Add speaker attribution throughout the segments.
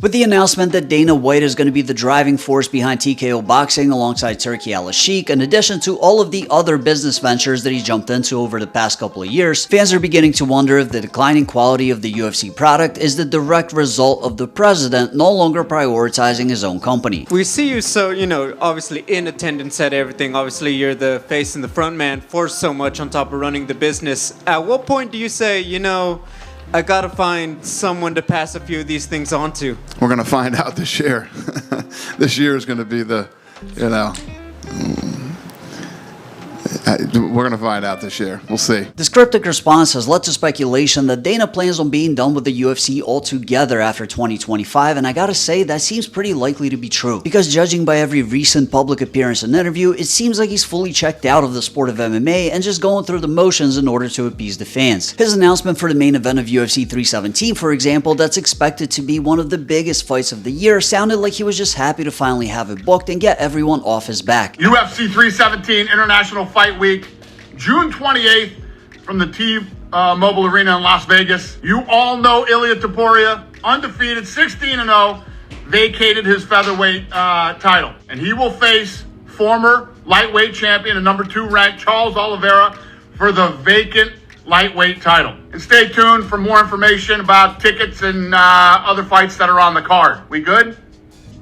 Speaker 1: With the announcement that Dana White is going to be the driving force behind TKO Boxing alongside Turkey al-Sheikh, in addition to all of the other business ventures that he jumped into over the past couple of years, fans are beginning to wonder if the declining quality of the UFC product is the direct result of the president no longer prioritizing his own company.
Speaker 2: We see you so, obviously in attendance at everything. Obviously, you're the face and the front man for so much on top of running the business. At what point do you say, I gotta find someone to pass a few of these things on to?
Speaker 3: We're gonna find out this year. This year is gonna be the, we're gonna find out this year. We'll see.
Speaker 1: This cryptic response has led to speculation that Dana plans on being done with the UFC altogether after 2025, and I gotta say that seems pretty likely to be true, because judging by every recent public appearance and interview, it seems like he's fully checked out of the sport of MMA and just going through the motions in order to appease the fans. His announcement for the main event of UFC 317, for example, that's expected to be one of the biggest fights of the year, sounded like he was just happy to finally have it booked and get everyone off his back.
Speaker 4: UFC 317 International Fight Week, June 28th from the T-Mobile Arena in Las Vegas. You all know Ilia Topuria, undefeated, 16-0, vacated his featherweight title. And he will face former lightweight champion and number 2 ranked Charles Oliveira for the vacant lightweight title. And stay tuned for more information about tickets and other fights that are on the card. We good?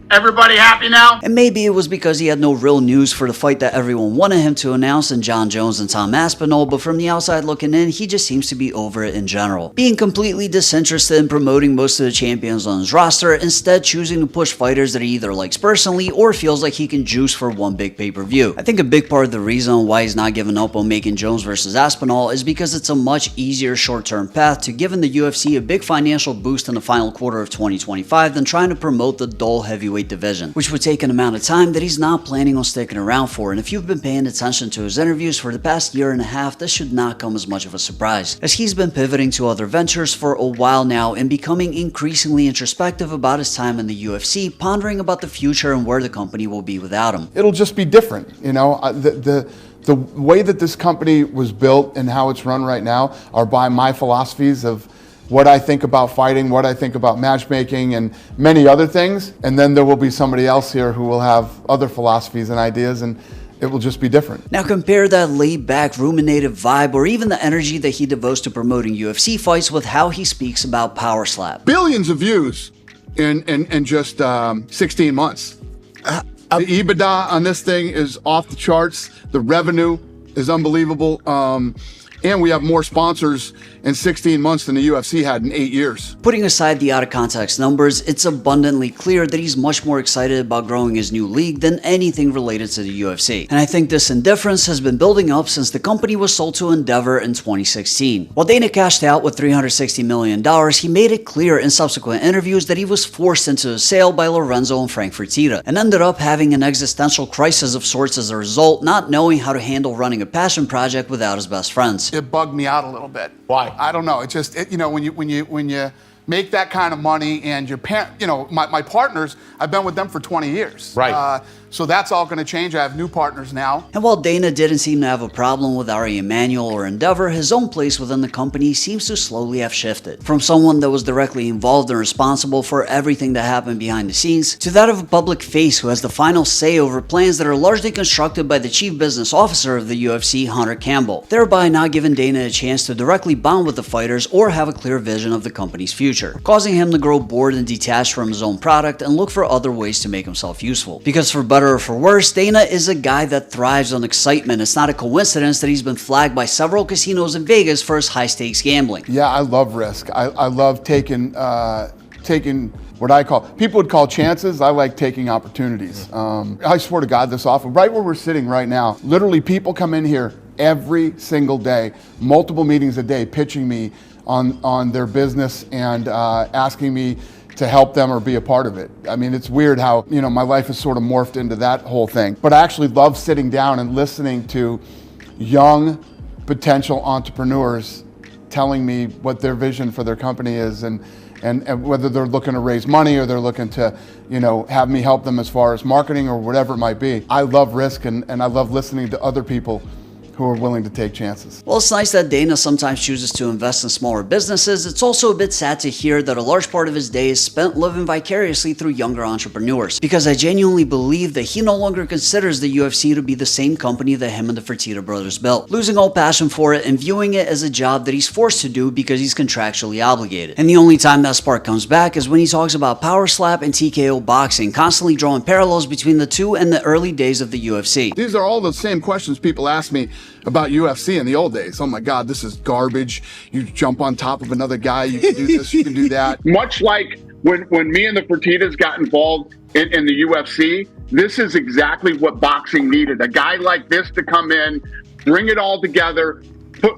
Speaker 4: Everybody happy now?
Speaker 1: And maybe it was because he had no real news for the fight that everyone wanted him to announce in John Jones and Tom Aspinall, but from the outside looking in, he just seems to be over it in general. Being completely disinterested in promoting most of the champions on his roster, instead choosing to push fighters that he either likes personally or feels like he can juice for one big pay-per-view. I think a big part of the reason why he's not giving up on making Jones versus Aspinall is because it's a much easier short-term path to giving the UFC a big financial boost in the final quarter of 2025 than trying to promote the dull heavyweight division, which would take an amount of time that he's not planning on sticking around for. And if you've been paying attention to his interviews for the past year and a half, this should not come as much of a surprise, as he's been pivoting to other ventures for a while now and becoming increasingly introspective about his time in the UFC, pondering about the future and where the company will be without him.
Speaker 3: It'll just be different, the way that this company was built and how it's run right now are by my philosophies of what I think about fighting, what I think about matchmaking, and many other things. And then there will be somebody else here who will have other philosophies and ideas, and it will just be different.
Speaker 1: Now compare that laid-back, ruminative vibe or even the energy that he devotes to promoting UFC fights with how he speaks about Power Slap.
Speaker 3: Billions of views in just 16 months. The EBITDA on this thing is off the charts. The revenue is unbelievable. And we have more sponsors in 16 months than the UFC had in 8 years.
Speaker 1: Putting aside the out-of-context numbers, it's abundantly clear that he's much more excited about growing his new league than anything related to the UFC. And I think this indifference has been building up since the company was sold to Endeavor in 2016. While Dana cashed out with $360 million, he made it clear in subsequent interviews that he was forced into the sale by Lorenzo and Frank Fertitta, and ended up having an existential crisis of sorts as a result, not knowing how to handle running a passion project without his best friends.
Speaker 3: It bugged me out a little bit.
Speaker 4: Why?
Speaker 3: I don't know. It just, when you make that kind of money and your parent, my partners, I've been with them for 20 years.
Speaker 4: Right.
Speaker 3: So that's all going to change. I have new partners now.
Speaker 1: And while Dana didn't seem to have a problem with Ari Emanuel or Endeavor, his own place within the company seems to slowly have shifted. From someone that was directly involved and responsible for everything that happened behind the scenes, to that of a public face who has the final say over plans that are largely constructed by the chief business officer of the UFC, Hunter Campbell, thereby not giving Dana a chance to directly bond with the fighters or have a clear vision of the company's future, causing him to grow bored and detached from his own product and look for other ways to make himself useful. Because for better or for worse, Dana is a guy that thrives on excitement. It's not a coincidence that he's been flagged by several casinos in Vegas for his high-stakes gambling.
Speaker 3: Yeah, I love risk. I love taking what people would call chances. I like taking opportunities. I swear to God, this often, right where we're sitting right now, literally people come in here every single day, multiple meetings a day, pitching me on their business and asking me to help them or be a part of it. I mean, it's weird how, my life has sort of morphed into that whole thing. But I actually love sitting down and listening to young potential entrepreneurs telling me what their vision for their company is and whether they're looking to raise money or they're looking to, have me help them as far as marketing or whatever it might be. I love risk and I love listening to other people who are willing to take chances.
Speaker 1: While it's nice that Dana sometimes chooses to invest in smaller businesses, it's also a bit sad to hear that a large part of his day is spent living vicariously through younger entrepreneurs, because I genuinely believe that he no longer considers the UFC to be the same company that him and the Fertitta brothers built, losing all passion for it and viewing it as a job that he's forced to do because he's contractually obligated. And the only time that spark comes back is when he talks about power slap and TKO boxing, constantly drawing parallels between the two and the early days of the UFC.
Speaker 3: These are all the same questions people ask me about UFC in the old days. Oh my God, this is garbage. You jump on top of another guy, you can do this, you can do that.
Speaker 4: Much like when me and the Fertittas got involved in the UFC, this is exactly what boxing needed. A guy like this to come in, bring it all together,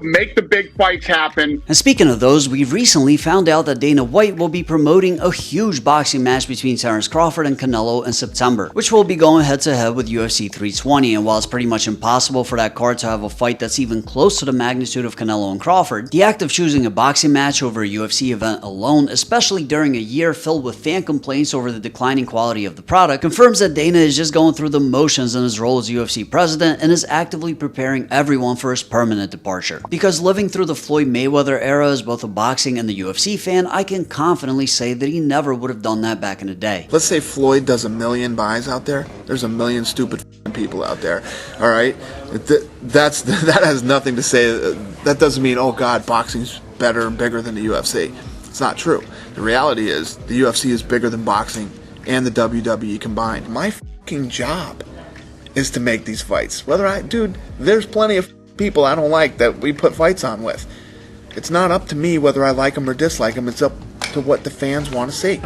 Speaker 4: make the big fights happen.
Speaker 1: And speaking of those, we recently found out that Dana White will be promoting a huge boxing match between Terence Crawford and Canelo in September, which will be going head to head with UFC 320. And while it's pretty much impossible for that card to have a fight that's even close to the magnitude of Canelo and Crawford, the act of choosing a boxing match over a UFC event alone, especially during a year filled with fan complaints over the declining quality of the product, confirms that Dana is just going through the motions in his role as UFC president and is actively preparing everyone for his permanent departure. Because living through the Floyd Mayweather era as both a boxing and the UFC fan, I can confidently say that he never would have done that back in the day.
Speaker 5: Let's say Floyd does 1 million buys out there. There's 1 million stupid people out there. All right, that has nothing to say. That doesn't mean, oh God, boxing's better and bigger than the UFC. It's not true. The reality is the UFC is bigger than boxing and the WWE combined. My fucking job is to make these fights. Dude, there's plenty of people I don't like that we put fights on with. It's not up to me whether I like them or dislike them. It's up to what the fans want to see.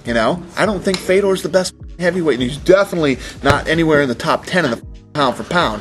Speaker 5: You know, I don't think Fedor's the best heavyweight, and he's definitely not anywhere in the top 10 in the pound for pound.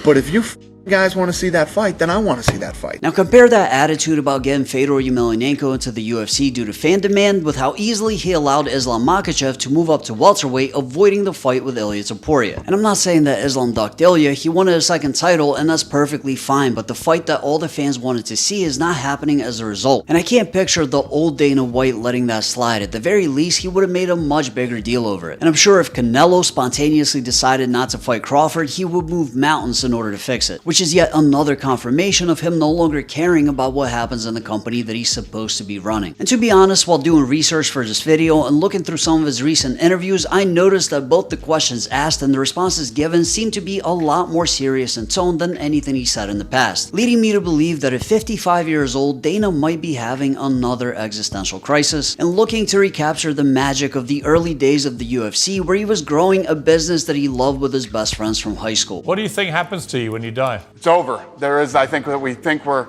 Speaker 5: But if you guys want to see that fight, then I want to see that fight.
Speaker 1: Now compare that attitude about getting Fedor Emelianenko into the UFC due to fan demand with how easily he allowed Islam Makhachev to move up to welterweight, avoiding the fight with Ilia Topuria. And I'm not saying that Islam ducked Ilia, he wanted a second title and that's perfectly fine, but the fight that all the fans wanted to see is not happening as a result. And I can't picture the old Dana White letting that slide. At the very least, he would have made a much bigger deal over it. And I'm sure if Canelo spontaneously decided not to fight Crawford, he would move mountains in order to fix it, which is yet another confirmation of him no longer caring about what happens in the company that he's supposed to be running. And to be honest, while doing research for this video and looking through some of his recent interviews, I noticed that both the questions asked and the responses given seem to be a lot more serious in tone than anything he said in the past, leading me to believe that at 55 years old, Dana might be having another existential crisis and looking to recapture the magic of the early days of the UFC, where he was growing a business that he loved with his best friends from high school.
Speaker 6: What do you think happens to you when you die?
Speaker 3: It's over. There is, I think, that we think we're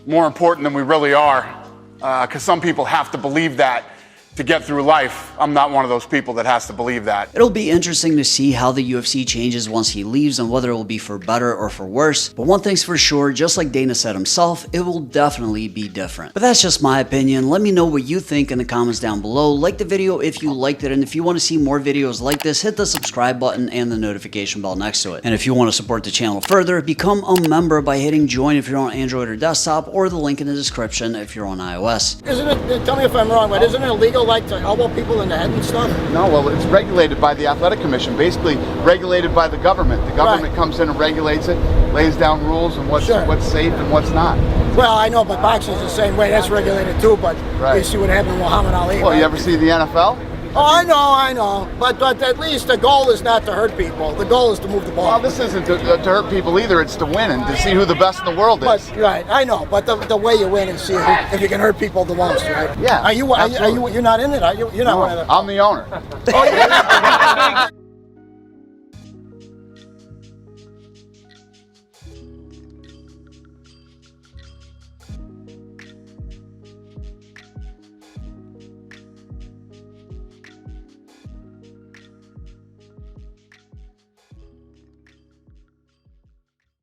Speaker 3: more important than we really are, because some people have to believe that to get through life. I'm not one of those people that has to believe that.
Speaker 1: It'll be interesting to see how the UFC changes once he leaves and whether it will be for better or for worse. But one thing's for sure, just like Dana said himself, it will definitely be different. But that's just my opinion. Let me know what you think in the comments down below. Like the video if you liked it, and if you want to see more videos like this, hit the subscribe button and the notification bell next to it. And if you want to support the channel further, become a member by hitting join if you're on Android or desktop, or the link in the description if you're on iOS.
Speaker 7: Isn't it, tell me if I'm wrong, but isn't it illegal like to elbow people in the head and stuff?
Speaker 3: No, well, it's regulated by the Athletic Commission, basically regulated by the government. The government comes in and regulates it, lays down rules and what's safe and what's not.
Speaker 7: Well, I know, but boxing's the same way. That's regulated too, but you see what happened with Muhammad Ali.
Speaker 3: Well, you ever see the NFL?
Speaker 7: Oh, I know. But at least the goal is not to hurt people. The goal is to move the ball.
Speaker 3: Well, this isn't to hurt people either. It's to win and to see who the best in the world is.
Speaker 7: But, right, I know. But the way you win is see if you can hurt people the most, right?
Speaker 3: Yeah.
Speaker 7: You're not in it, are you? You're not one of the...
Speaker 3: I'm the owner.
Speaker 7: Oh, yeah.